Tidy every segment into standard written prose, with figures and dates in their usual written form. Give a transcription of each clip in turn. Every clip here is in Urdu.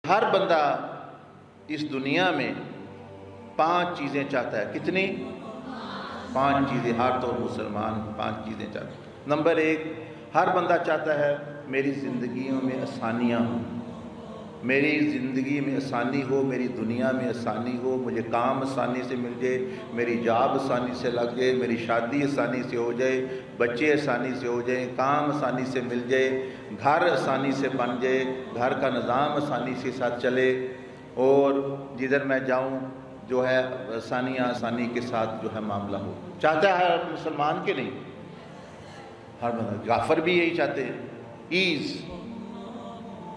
ہر بندہ اس دنیا میں 5 چیزیں چاہتا ہے. کتنی؟ 5 چیزیں. ہر تو مسلمان 5 چیزیں چاہتا ہے. نمبر 1، ہر بندہ چاہتا ہے میری زندگیوں میں آسانیاں ہوں، میری زندگی میں آسانی ہو، میری دنیا میں آسانی ہو، مجھے کام آسانی سے مل جائے، میری جاب آسانی سے لگ جائے، میری شادی آسانی سے ہو جائے، بچے آسانی سے ہو جائیں، کام آسانی سے مل جائے، گھر آسانی سے بن جائے، گھر کا نظام آسانی سے ساتھ چلے، اور جدھر میں جاؤں جو ہے آسانی کے ساتھ جو ہے معاملہ ہو. چاہتا ہے ہر مسلمان کے نہیں، ہر بندہ. جعفر بھی یہی چاہتے ہیں، ایز.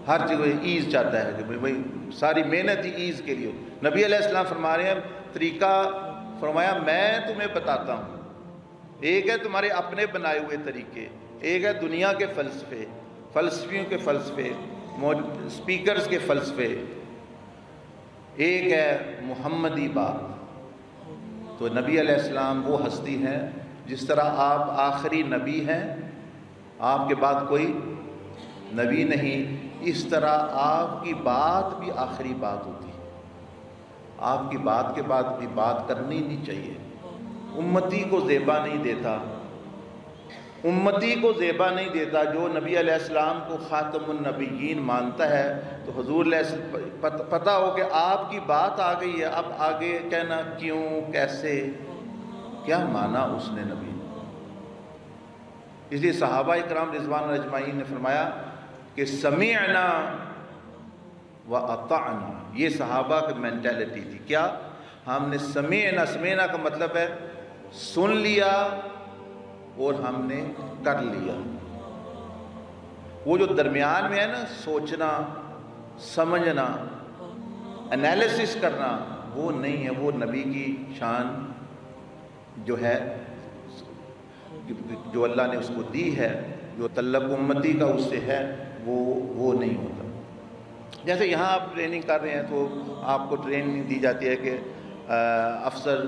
ہر جگہ ایز چاہتا ہے کہ بھئی ساری محنت ہی ایز کے لیے ہو. نبی علیہ السلام فرما رہے ہیں طریقہ، فرمایا میں تمہیں بتاتا ہوں. ایک ہے تمہارے اپنے بنائے ہوئے طریقے، ایک ہے دنیا کے فلسفے، فلسفیوں کے فلسفے، اسپیکرز کے فلسفے، ایک ہے محمدی بات. تو نبی علیہ السلام وہ ہستی ہیں جس طرح آپ آخری نبی ہیں، آپ کے بعد کوئی نبی نہیں، اس طرح آپ کی بات بھی آخری بات ہوتی ہے. آپ کی بات کے بعد بھی بات کرنی نہیں چاہیے. امتی کو زیبا نہیں دیتا، امتی کو زیبا نہیں دیتا. جو نبی علیہ السلام کو خاتم النبیین مانتا ہے تو حضور علیہ السلام پتہ ہو کہ آپ کی بات آ گئی ہے، اب آگے کہنا کیوں، کیسے، کیا مانا اس نے نبی. اس لیے صحابہ اکرام رضوان اللہ اجمعین نے فرمایا کہ سمعنا و اطعنا. یہ صحابہ کی مینٹیلٹی تھی. کیا؟ ہم نے سمعنا کا مطلب ہے سن لیا اور ہم نے کر لیا. وہ جو درمیان میں ہے نا، سوچنا، سمجھنا، انالیسس کرنا، وہ نہیں ہے. وہ نبی کی شان جو ہے، جو اللہ نے اس کو دی ہے، جو تعلق امتی کا اس سے ہے، وہ نہیں ہوتا. جیسے یہاں آپ ٹریننگ کر رہے ہیں تو آپ کو ٹریننگ دی جاتی ہے کہ افسر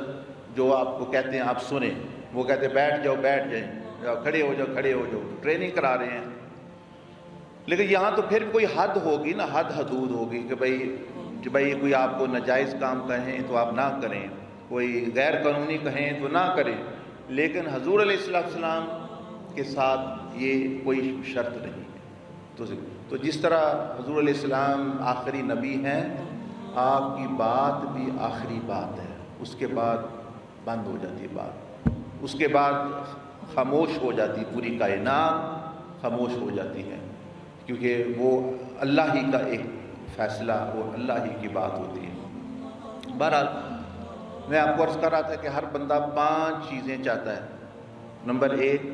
جو آپ کو کہتے ہیں آپ سنیں، وہ کہتے ہیں بیٹھ جاؤ بیٹھ جائیں، کھڑے ہو جاؤ کھڑے ہو جاؤ. ٹریننگ کرا رہے ہیں. لیکن یہاں تو پھر کوئی حد ہوگی نا، حدود ہوگی کہ بھئی کوئی آپ کو ناجائز کام کہیں تو آپ نہ کریں، کوئی غیر قانونی کہیں تو نہ کریں. لیکن حضور علیہ السلام کے ساتھ یہ کوئی شرط نہیں ہے. تو جس طرح حضور علیہ السلام آخری نبی ہیں، آپ کی بات بھی آخری بات ہے. اس کے بعد بند ہو جاتی ہے بات، اس کے بعد خاموش ہو جاتی، پوری کائنات خاموش ہو جاتی ہے، کیونکہ وہ اللہ ہی کا ایک فیصلہ اور اللہ ہی کی بات ہوتی ہے. بہرحال میں آپ کو عرض کر رہا تھا کہ ہر بندہ 5 چیزیں چاہتا ہے. نمبر 1،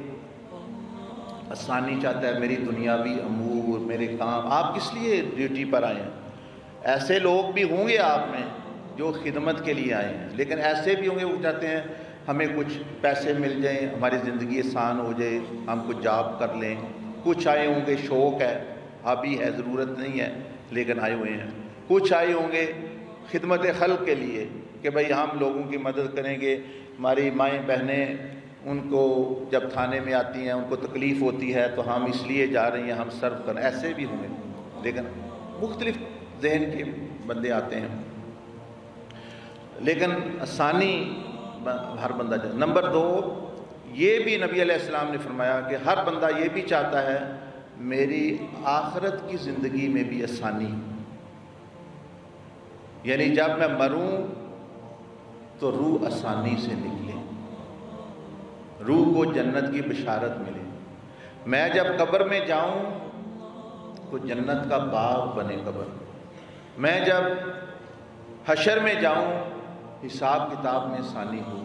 آسانی چاہتا ہے، میری دنیاوی امور، میرے کام. آپ کس لیے ڈیوٹی پر آئے ہیں؟ ایسے لوگ بھی ہوں گے آپ میں جو خدمت کے لیے آئے ہیں، لیکن ایسے بھی ہوں گے وہ چاہتے ہیں ہمیں کچھ پیسے مل جائیں، ہماری زندگی آسان ہو جائے، ہم کچھ جاب کر لیں. کچھ آئے ہوں گے شوق ہے، ہابی ہے، ضرورت نہیں ہے لیکن آئے ہوئے ہیں. کچھ آئے ہوں گے خدمت خلق کے لیے کہ بھئی ہم لوگوں کی مدد کریں گے. ہماری مائیں بہنیں، ان کو جب تھانے میں آتی ہیں ان کو تکلیف ہوتی ہے تو ہم اس لیے جا رہے ہیں، ہم سرو کریں. ایسے بھی ہوں گے، لیکن مختلف ذہن کے بندے آتے ہیں. لیکن آسانی ہر بندہ چاہتا. نمبر 2، یہ بھی نبی علیہ السلام نے فرمایا کہ ہر بندہ یہ بھی چاہتا ہے میری آخرت کی زندگی میں بھی آسانی. یعنی جب میں مروں تو روح آسانی سے نکلے، روح کو جنت کی بشارت ملے. میں جب قبر میں جاؤں تو جنت کا باغ بنے قبر. میں جب حشر میں جاؤں حساب کتاب میں آسانی ہو.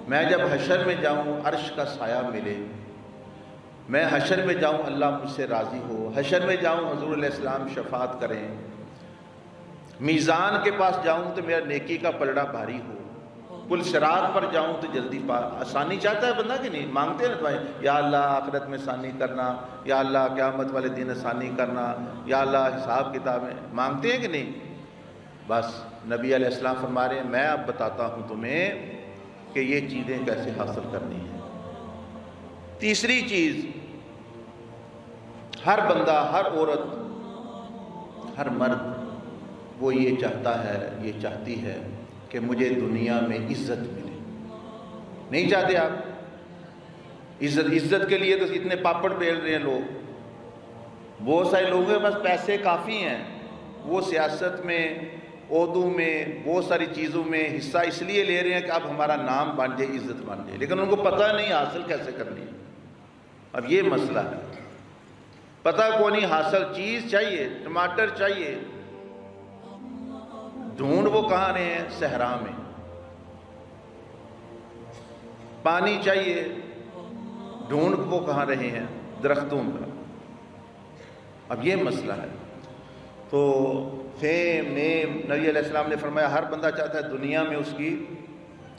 میں جب حشر میں جاؤں عرش کا سایہ ملے. میں حشر میں جاؤں اللہ مجھ سے راضی ہو. حشر میں جاؤں حضور علیہ السلام شفاعت کریں. میزان کے پاس جاؤں تو میرا نیکی کا پلڑا بھاری ہو. پل صراط پر جاؤں تو جلدی آسانی چاہتا ہے بندہ کہ نہیں؟ مانگتے ہیں نا دعائیں، یا اللہ آخرت میں آسانی کرنا، یا اللہ قیامت والے دن آسانی کرنا، یا اللہ حساب کتاب میں. مانگتے ہیں کہ نہیں؟ بس نبی علیہ السلام فرما رہے ہیں میں اب بتاتا ہوں تمہیں کہ یہ چیزیں کیسے حاصل کرنی ہیں. تیسری چیز، ہر بندہ، ہر عورت، ہر مرد وہ یہ چاہتا ہے، یہ چاہتی ہے کہ مجھے دنیا میں عزت ملے۔ نہیں چاہتے آپ عزت کے لیے تو اتنے پاپڑ بیل رہے ہیں لوگ، بہت سارے لوگوں کے پاس پیسے کافی ہیں، وہ سیاست میں، عہدوں میں، بہت ساری چیزوں میں حصہ اس لیے لے رہے ہیں کہ اب ہمارا نام بن جائے، عزت بن جائے، لیکن ان کو پتہ نہیں حاصل کیسے کرنی ہے۔ اب یہ مسئلہ ہے، پتہ کو نہیں حاصل، چیز چاہیے، ٹماٹر چاہیے، ڈھونڈ وہ کہاں رہے ہیں؟ صحرا میں۔ پانی چاہیے، ڈھونڈ وہ کہاں رہے ہیں؟ درختوں پر۔ اب یہ مسئلہ ہے۔ تو فیم، نیم، نبی علیہ السلام نے فرمایا ہر بندہ چاہتا ہے دنیا میں اس کی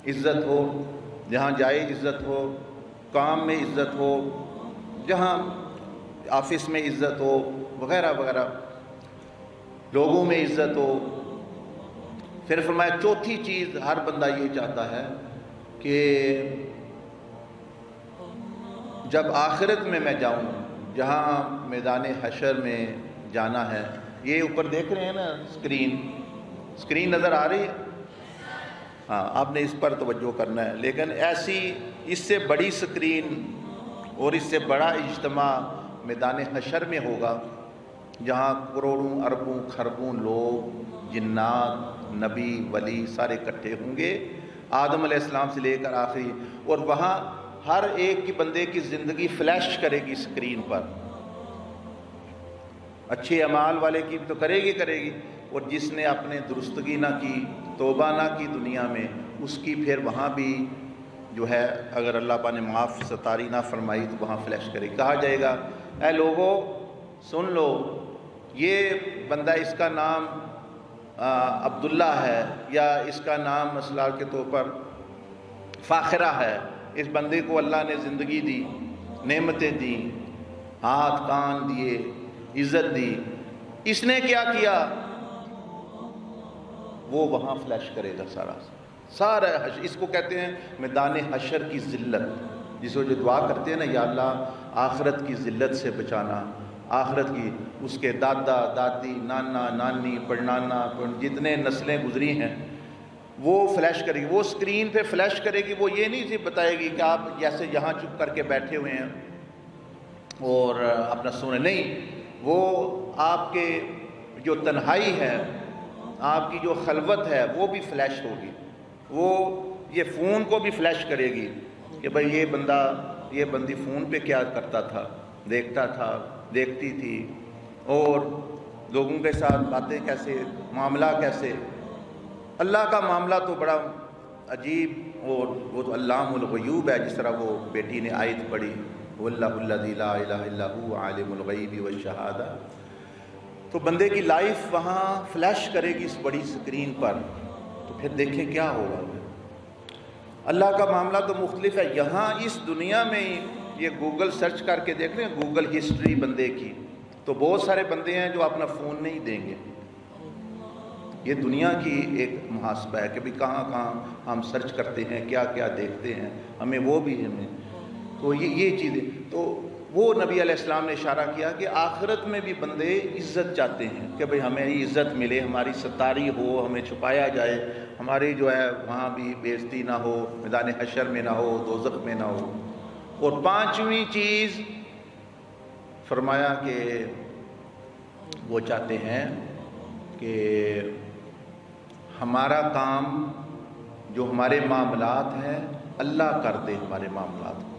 عزت ہو، جہاں جائے عزت ہو، کام میں عزت ہو، جہاں آفس میں عزت ہو، وغیرہ وغیرہ، لوگوں میں عزت ہو۔ پھر فرمایا چوتھی چیز ہر بندہ یہ چاہتا ہے کہ جب آخرت میں جاؤں، جہاں میدان حشر میں جانا ہے، یہ اوپر دیکھ رہے ہیں نا اسکرین نظر آ رہی ہے؟ ہاں، آپ نے اس پر توجہ کرنا ہے، لیکن ایسی اس سے بڑی اسکرین اور اس سے بڑا اجتماع میدان حشر میں ہوگا، جہاں کروڑوں اربوں خربوں لوگ، جنات، نبی، ولی سارے اکٹھے ہوں گے، آدم علیہ السلام سے لے کر آخری، اور وہاں ہر ایک کی بندے کی زندگی فلیش کرے گی اسکرین پر۔ اچھے اعمال والے کی تو کرے گی، اور جس نے اپنے درستگی نہ کی، توبہ نہ کی دنیا میں، اس کی پھر وہاں بھی جو ہے، اگر اللہ پاک نے معاف ستاری نہ فرمائی تو وہاں فلیش کرے گی۔ کہا جائے گا اے لوگو سن لو، یہ بندہ، اس کا نام عبداللہ ہے، یا اس کا نام مثال کے طور پر فاخرہ ہے، اس بندے کو اللہ نے زندگی دی، نعمتیں دی، ہاتھ کان دیے، عزت دی، اس نے کیا کیا؟ وہ وہاں فلیش کرے گا سارا حشر۔ اس کو کہتے ہیں میدان حشر کی ذلت، جس کو جو دعا کرتے ہیں نا، یا اللہ آخرت کی ذلت سے بچانا، آخرت کی، اس کے دادا دادی، نانا نانی، پڑنانا، جتنے نسلیں گزری ہیں، وہ فلیش کرے گی، وہ اسکرین پہ فلیش کرے گی۔ وہ یہ نہیں بتائے گی کہ آپ جیسے یہاں چپ کر کے بیٹھے ہوئے ہیں اور اپنا سنیں، نہیں، وہ آپ کے جو تنہائی ہے، آپ کی جو خلوت ہے، وہ بھی فلیش ہوگی۔ وہ یہ فون کو بھی فلیش کرے گی کہ بھئی یہ بندہ، یہ بندی فون پہ کیا کرتا تھا، دیکھتا تھا، دیکھتی تھی، اور لوگوں کے ساتھ باتیں کیسے، معاملہ کیسے۔ اللہ کا معاملہ تو بڑا عجیب، اور وہ تو علام الغیوب ہے، جس طرح وہ بیٹی نے آیت پڑھی، وَاللَّهُ الَّذِي لَا إِلَٰهَ إِلَّا هُوَ عَالِمُ الْغَيْبِ وَالشَّهَادَةِ۔ تو بندے کی لائف وہاں فلیش کرے گی اس بڑی اسکرین پر، تو پھر دیکھیں کیا ہوگا۔ اللہ کا معاملہ تو مختلف ہے۔ یہاں اس دنیا میں یہ گوگل سرچ کر کے دیکھ رہے ہیں، گوگل ہسٹری بندے کی، تو بہت سارے بندے ہیں جو اپنا فون نہیں دیں گے۔ یہ دنیا کی ایک محاسبہ ہے کہ بھی کہاں کہاں ہم سرچ کرتے ہیں، کیا کیا دیکھتے ہیں، ہمیں وہ بھی ہمیں، تو یہ چیزیں، تو وہ نبی علیہ السلام نے اشارہ کیا کہ آخرت میں بھی بندے عزت چاہتے ہیں کہ بھئی ہمیں عزت ملے، ہماری ستاری ہو، ہمیں چھپایا جائے، ہماری جو ہے وہاں بھی بے عزتی نہ ہو، میدان حشر میں نہ ہو، دوزخ میں نہ ہو۔ اور پانچویں چیز فرمایا کہ وہ چاہتے ہیں کہ ہمارا کام، جو ہمارے معاملات ہیں، اللہ کر دے ہمارے معاملات کو،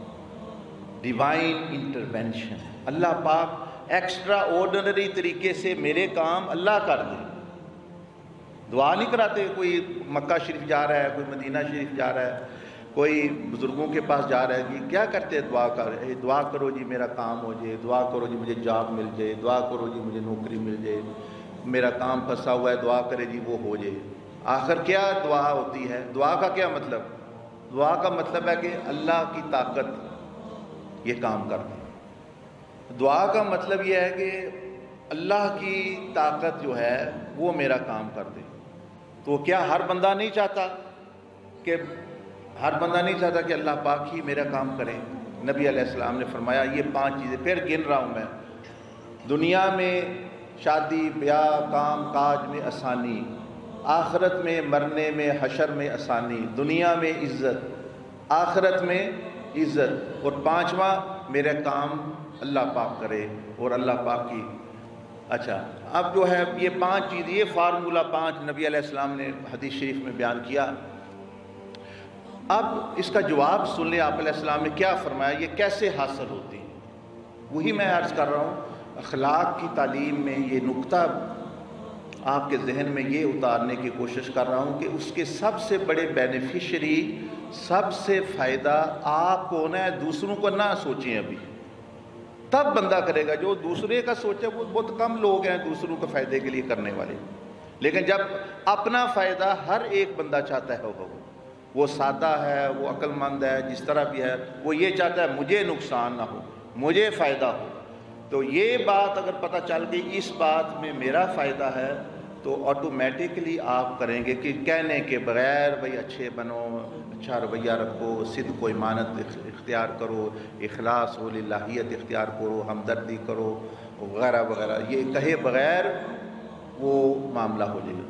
ڈیوائن انٹرونشن، اللہ پاک ایکسٹرا آرڈنری طریقے سے میرے کام اللہ کر دے۔ دعا نہیں کراتے، کوئی مکہ شریف جا رہا ہے، کوئی مدینہ شریف جا رہا ہے، کوئی بزرگوں کے پاس جا رہا ہے، جی کیا کرتے ہیں؟ دعا کرو جی میرا کام ہو جائے، دعا کرو جی مجھے جاب مل جائے، دعا کرو جی مجھے نوکری مل جائے، میرا کام پھنسا ہوا ہے، دعا کرے جی وہ ہو جائے۔ آخر کیا دعا ہوتی ہے؟ دعا کا کیا مطلب؟ دعا کا مطلب ہے کہ اللہ کی طاقت یہ کام کر دے۔ دعا کا مطلب یہ ہے کہ اللہ کی طاقت جو ہے وہ میرا کام کر دے۔ تو کیا ہر بندہ نہیں چاہتا کہ اللہ پاک ہی میرا کام کرے؟ نبی علیہ السلام نے فرمایا یہ 5 چیزیں، پھر گن رہا ہوں میں، دنیا میں شادی بیاہ کام کاج میں آسانی، آخرت میں مرنے میں حشر میں آسانی، دنیا میں عزت آخرت میں عزت، اور پانچواں میرے کام اللہ پاک کرے اور اللہ پاک کی۔ اچھا اب جو ہے یہ 5 چیز، یہ فارمولہ 5 نبی علیہ السلام نے حدیث شریف میں بیان کیا۔ اب اس کا جواب سن لیں، آپ علیہ السلام نے کیا فرمایا، یہ کیسے حاصل ہوتی ہے، وہی میں عرض کر رہا ہوں۔ اخلاق کی تعلیم میں یہ نقطہ آپ کے ذہن میں یہ اتارنے کی کوشش کر رہا ہوں کہ اس کے سب سے بڑے بینیفیشری، سب سے فائدہ آپ کو ہونا ہے، دوسروں کو نہ سوچیں ابھی، تب بندہ کرے گا۔ جو دوسرے کا سوچے وہ بہت کم لوگ ہیں دوسروں کے فائدے کے لیے کرنے والے، لیکن جب اپنا فائدہ ہر ایک بندہ چاہتا ہے، وہ سادہ ہے، وہ عقل مند ہے، جس طرح بھی ہے، وہ یہ چاہتا ہے مجھے نقصان نہ ہو، مجھے فائدہ ہو۔ تو یہ بات اگر پتہ چل گئی اس بات میں میرا فائدہ ہے، تو آٹومیٹکلی آپ کریں گے کہ کہنے کے بغیر بھئی اچھے بنو، اچھا رویہ رکھو، صدق و امانت اختیار کرو، اخلاص و للہیت اختیار کرو، ہمدردی کرو وغیرہ وغیرہ، یہ کہے بغیر وہ معاملہ ہو جائے گا۔